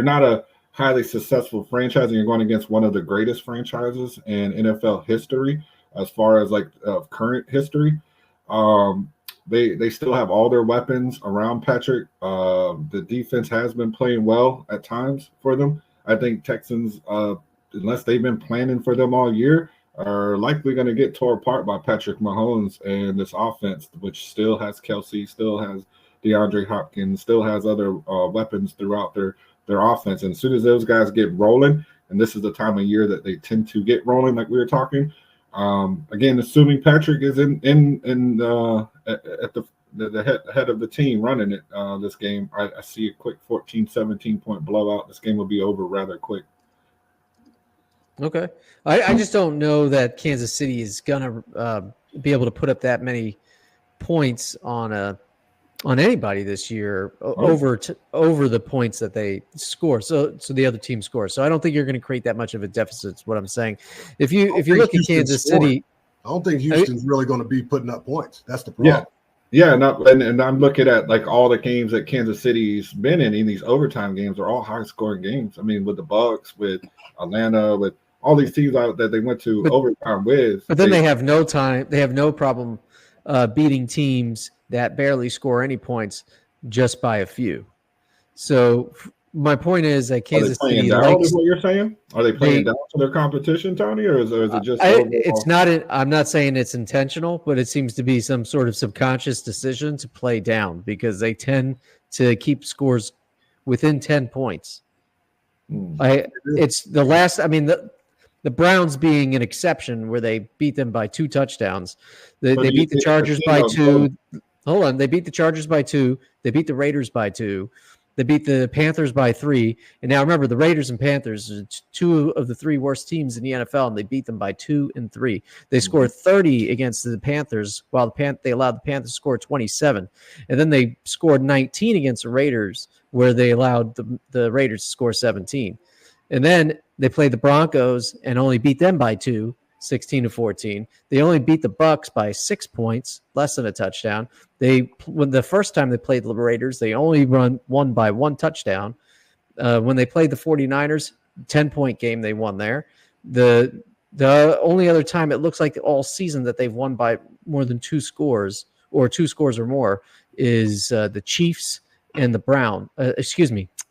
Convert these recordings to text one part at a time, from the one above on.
not a highly successful franchise, and you're going against one of the greatest franchises in NFL history as far as like current history. They still have all their weapons around Patrick. The defense has been playing well at times for them. I think Texans, unless they've been planning for them all year, are likely going to get tore apart by Patrick Mahomes and this offense, which still has Kelsey, still has DeAndre Hopkins, still has other weapons throughout their offense. And as soon as those guys get rolling, and this is the time of year that they tend to get rolling, like we were talking. Again, assuming Patrick is at the head of the team running it this game, I see a quick 14, 17-point blowout. This game will be over rather quick. Okay. I just don't know that Kansas City is going to be able to put up that many points on anybody this year over the points that they score. So the other team scores. So I don't think you're going to create that much of a deficit. Is what I'm saying. If you look at Kansas City, I don't think Houston's really going to be putting up points. That's the problem. Yeah. And I'm looking at like all the games that Kansas City's been in these overtime games are all high scoring games. I mean, with the Bucs, with Atlanta, with all these teams out that they went to overtime with. But then they have no time. They have no problem beating teams that barely score any points just by a few. So my point is that Kansas City likes what you're saying. Are they playing down to their competition, Tony, or is it just? It's not. I'm not saying it's intentional, but it seems to be some sort of subconscious decision to play down because they tend to keep scores within 10 points. It's the last. I mean the Browns being an exception where they beat them by 2 touchdowns. They beat the Chargers by 2. Hold on. They beat the Chargers by 2. They beat the Raiders by 2. They beat the Panthers by 3. And now remember, the Raiders and Panthers are 2 of the 3 worst teams in the NFL, and they beat them by 2 and 3. They scored 30 against the Panthers, while they allowed the Panthers to score 27. And then they scored 19 against the Raiders, where they allowed the Raiders to score 17. And then they played the Broncos and only beat them by 2, 16-14. They only beat the Bucs by 6 points, less than a touchdown. When the first time they played the Raiders, they only won by 1 touchdown. When they played the 49ers, 10-point game they won there. The only other time it looks like all season that they've won by more than 2 scores or 2 scores or more is the Chiefs and the Browns.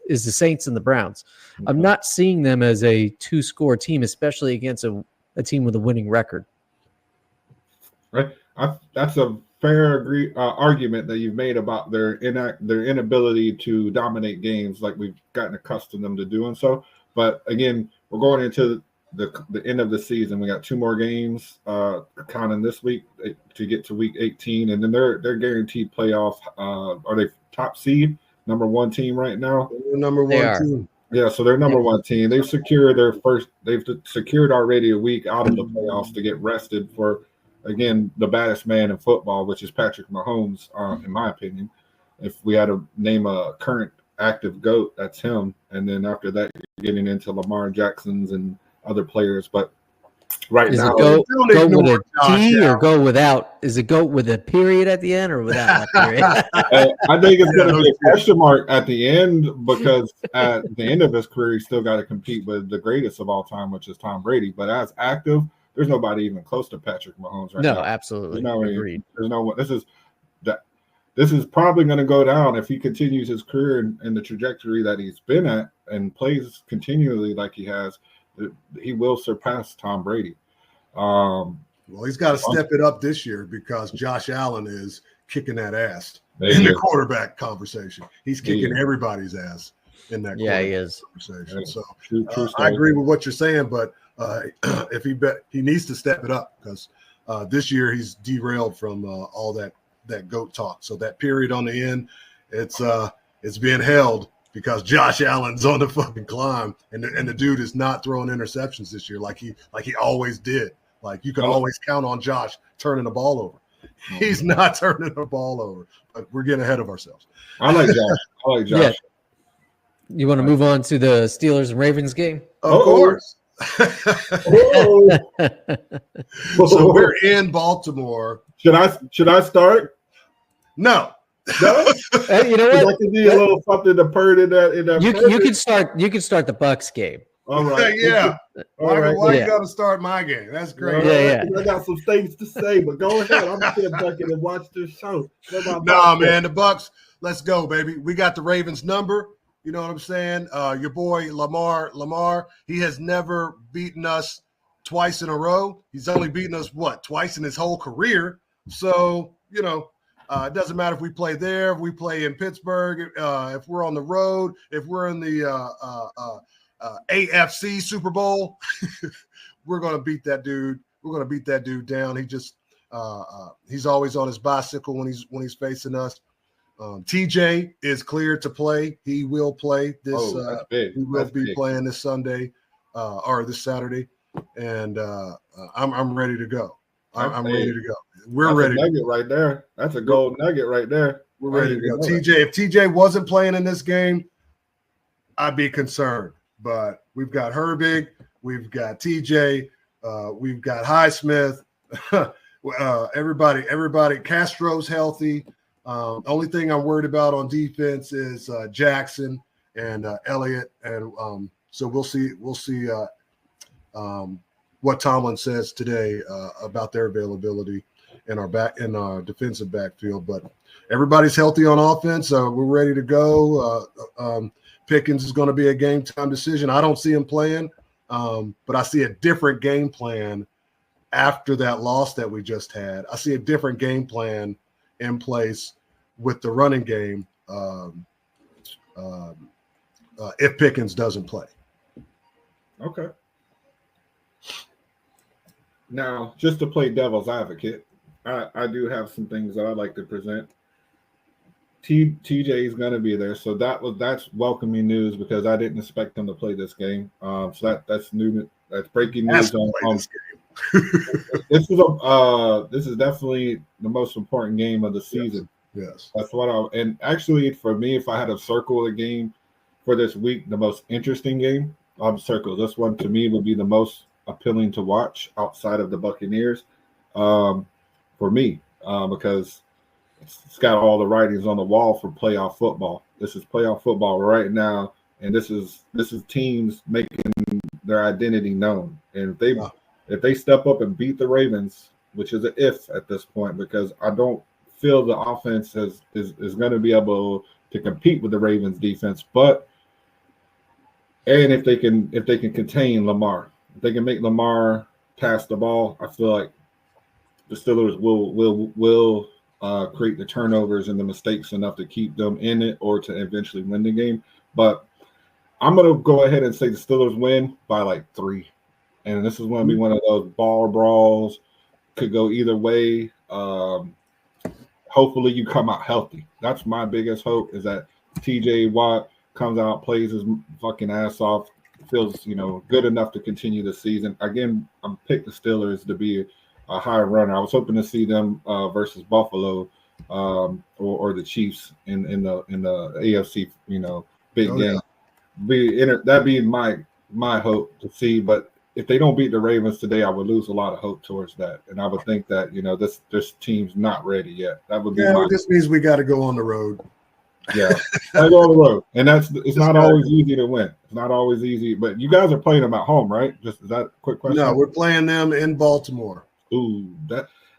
Is the Saints and the Browns. I'm not seeing them as a 2-score team, especially against a team with a winning record. Right. That's a fair argument that you've made about their inability to dominate games like we've gotten accustomed them to doing so. But again, we're going into the end of the season. We got 2 more games counting this week to get to week 18, and then they're guaranteed playoff. Are they top seed? Number 1 team right now. They're number 1 team. Yeah, so they're number 1 team. They've secured they've secured already a week out of the playoffs to get rested for, again, the baddest man in football, which is Patrick Mahomes, in my opinion. If we had to name a current active GOAT, that's him. And then after that, you're getting into Lamar Jacksons and other players. But right now, go with a T or go without? Is it go with a period at the end or without that period? I think it's going to be a question mark at the end because at the end of his career, he's still got to compete with the greatest of all time, which is Tom Brady. But as active, there's nobody even close to Patrick Mahomes right now. No, absolutely. Agreed. There's no one. This is probably going to go down if he continues his career in the trajectory that he's been at and plays continually like he has. He will surpass Tom Brady. Well, he's got to step it up this year because Josh Allen is kicking that ass in the quarterback conversation. He's kicking everybody's ass in that he is. Conversation. Yeah. So True I agree with what you're saying, but if he needs to step it up because this year he's derailed from all that GOAT talk. So that period on the end, it's being held because Josh Allen's on the fucking climb, and the dude is not throwing interceptions this year like he always did. Like you can always count on Josh turning the ball over. He's not turning the ball over, but we're getting ahead of ourselves. I like Josh. Yeah. You want to move on to the Steelers and Ravens game? Of course. So we're in Baltimore. Should I start? No. No? You know That what? could be a little something to purr in that. You can start the Bucks game. All right. Yeah. All right. Why Yeah. you got to start my game? That's great. All Yeah, right, yeah. I got some things to say, but go ahead. I'm gonna sit back and watch this show. Nah, man, the Bucks. Let's go, baby. We got the Ravens number. You know what I'm saying? Your boy Lamar. He has never beaten us twice in a row. He's only beaten us twice in his whole career. So it doesn't matter if we play there, if we play in Pittsburgh, if we're on the road, if we're in the AFC Super Bowl, we're gonna beat that dude. We're gonna beat that dude down. He just he's always on his bicycle when he's facing us. TJ is cleared to play. He will play this. He will be playing this Sunday or this Saturday, and I'm ready to go. I'm ready to go. We're ready. That's a nugget right there. That's a gold nugget right there. We're ready to go. TJ, if TJ wasn't playing in this game, I'd be concerned. But we've got Herbig, we've got TJ, we've got Highsmith. Everybody. Castro's healthy. Only thing I'm worried about on defense is Jackson and Elliott, and so we'll see what Tomlin says today about their availability in our defensive backfield. But everybody's healthy on offense, so we're ready to go. Pickens is going to be a game time decision. I don't see him playing, but I see a different game plan after that loss that we just had. I see a different game plan in place with the running game if Pickens doesn't play. Okay. Now, just to play devil's advocate, I do have some things that I'd like to present. TJ is going to be there, so that's welcoming news because I didn't expect him to play this game. So that's new. That's breaking news. This is definitely the most important game of the season. Yes. That's and actually for me, if I had to circle a game for this week, the most interesting game, I'll circle this one. To me, would be the most appealing to watch outside of the Buccaneers, for me, because it's got all the writings on the wall for playoff football. This is playoff football right now, and this is teams making their identity known. And if they step up and beat the Ravens, which is an if at this point, because I don't feel the offense is going to be able to compete with the Ravens defense, and if they can contain Lamar, if they can make Lamar pass the ball, I feel like the Steelers will create the turnovers and the mistakes enough to keep them in it or to eventually win the game. But I'm going to go ahead and say the Steelers win by like 3. And this is going to be one of those ball brawls. Could go either way. Hopefully you come out healthy. That's my biggest hope, is that TJ Watt comes out, plays his fucking ass off, feels good enough to continue the season. Again, I'm picked the Steelers to be a high runner. I was hoping to see them versus Buffalo or the Chiefs in the AFC big game. Yeah. That'd be my hope to see. But if they don't beat the Ravens today, I would lose a lot of hope towards that, and I would think that this team's not ready yet. That would be. Yeah, this means we got to go on the road. Yeah, I go on the road, and it's not always easy to win. It's not always easy, but you guys are playing them at home, right? Is that a quick question? No, we're playing them in Baltimore. Ooh,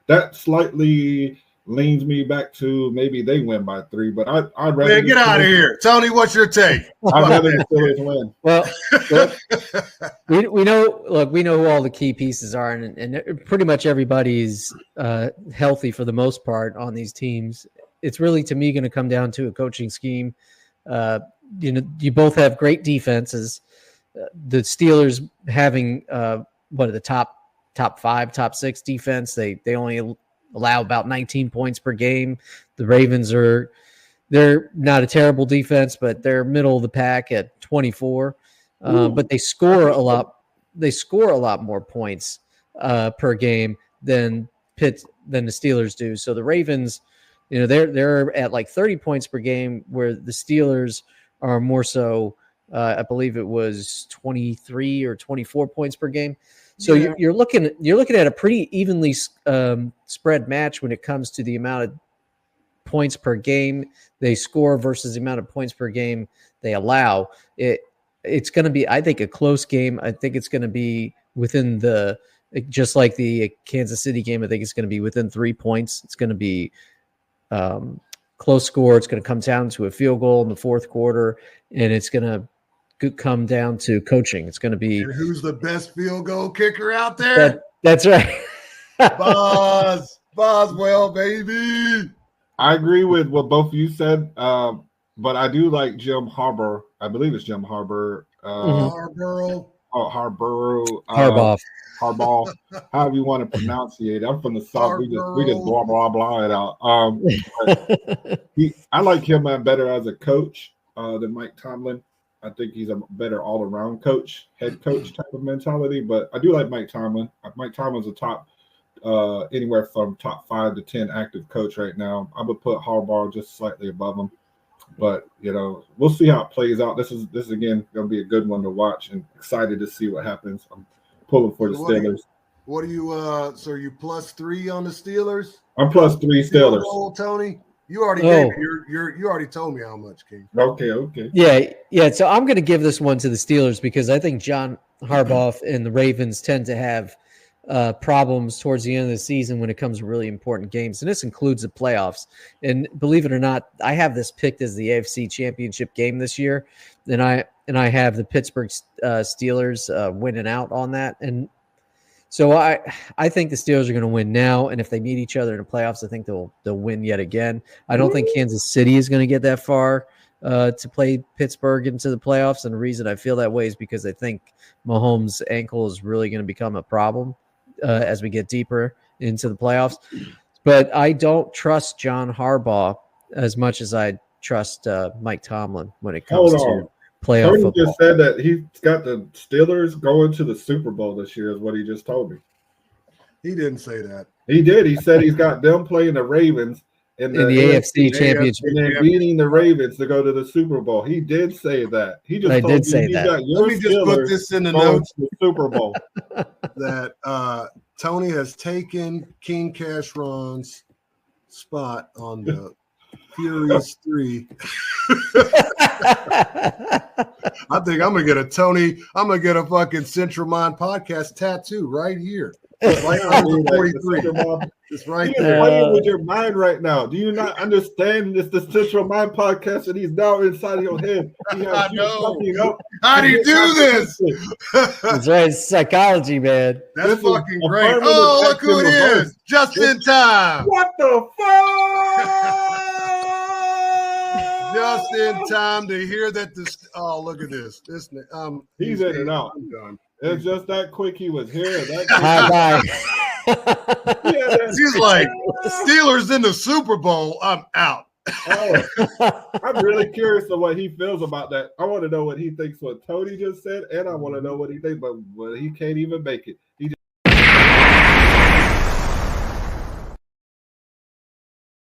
that slightly leans me back to maybe they win by 3, but I'd rather. Man, get out of here, Tony. What's your take? I'd rather the Steelers win. Well, we know. Look, we know who all the key pieces are, and pretty much everybody's healthy for the most part on these teams. It's really, to me, going to come down to a coaching scheme. You both have great defenses. The Steelers having one of the top 5, top 6 defense. They only allow about 19 points per game. The Ravens they're not a terrible defense, but they're middle of the pack at 24. But they score a lot. They score a lot more points per game than the Steelers do. So the Ravens, they're at like 30 points per game, where the Steelers are more so. I believe it was 23 or 24 points per game. So yeah. you're looking at a pretty evenly spread match when it comes to the amount points per game they score versus the amount of points per game they allow, it's going to be, I think, a close game. I think it's going to be within just like the Kansas City game, I think it's going to be within 3 points. It's going to be close score. It's going to come down to a field goal in the fourth quarter, and it's going to come down to coaching. It's going to be. And who's the best field goal kicker out there? That's right. Boswell, baby. I agree with what both of you said, but I do like Jim Harbaugh. I believe it's Jim Harbaugh. Harbaugh. Harbaugh, however you want to pronunciate it. I'm from the South. We just blah blah blah it out. I like him better as a coach than Mike Tomlin. I think he's a better all-around coach, head coach type of mentality. But I do like Mike Tomlin. Mike Tomlin's a top anywhere from top 5 to 10 active coach right now. I would put Harbaugh just slightly above him. But we'll see how it plays out. This is again going to be a good one to watch, and excited to see what happens. I'm pulling for the Steelers. What are you? So are you +3 on the Steelers? I'm +3 Steelers. Old Tony, you already gave me you already told me how much, King. Okay. Yeah. So I'm going to give this one to the Steelers because I think John Harbaugh and the Ravens tend to have problems towards the end of the season when it comes to really important games, and this includes the playoffs. And believe it or not, I have this picked as the AFC Championship game this year, and I have the Pittsburgh Steelers winning out on that. And so I think the Steelers are going to win now, and if they meet each other in the playoffs, I think they'll win yet again. I don't think Kansas City is going to get that far to play Pittsburgh into the playoffs, and the reason I feel that way is because I think Mahomes' ankle is really going to become a problem as we get deeper into the playoffs. But I don't trust John Harbaugh as much as I trust Mike Tomlin when it comes to playoff Tony football. just said that he's got the Steelers going to the Super Bowl this year is what he just told me. He didn't say that. He did. He said he's got them playing the Ravens in the AFC Championship. and then beating the Ravens to go to the Super Bowl. He did say that. He just told did you say he that. got your Let me just put Steelers this in the going notes to the Super Bowl. that Tony has taken King Cash Ron's spot on the Furious 3. I think I'm gonna get a fucking Central Mind podcast tattoo right here. Right on the 43. It's right there. Playing with your mind right now. Do you not understand this? The Central Mind podcast, and he's now inside of your head. I know. How do you do this? That's right. It's psychology, man. That's fucking great. Oh, look who it is. Just in time. What the fuck? Just in time to hear that this. Oh, look at this. He's in and out. I'm done. It's just that quick he was here. Bye. He's like, Steelers in the Super Bowl. I'm out. I'm really curious of what he feels about that. I want to know what he thinks what Tony just said, and I want to know what he thinks, but he can't even make it. He just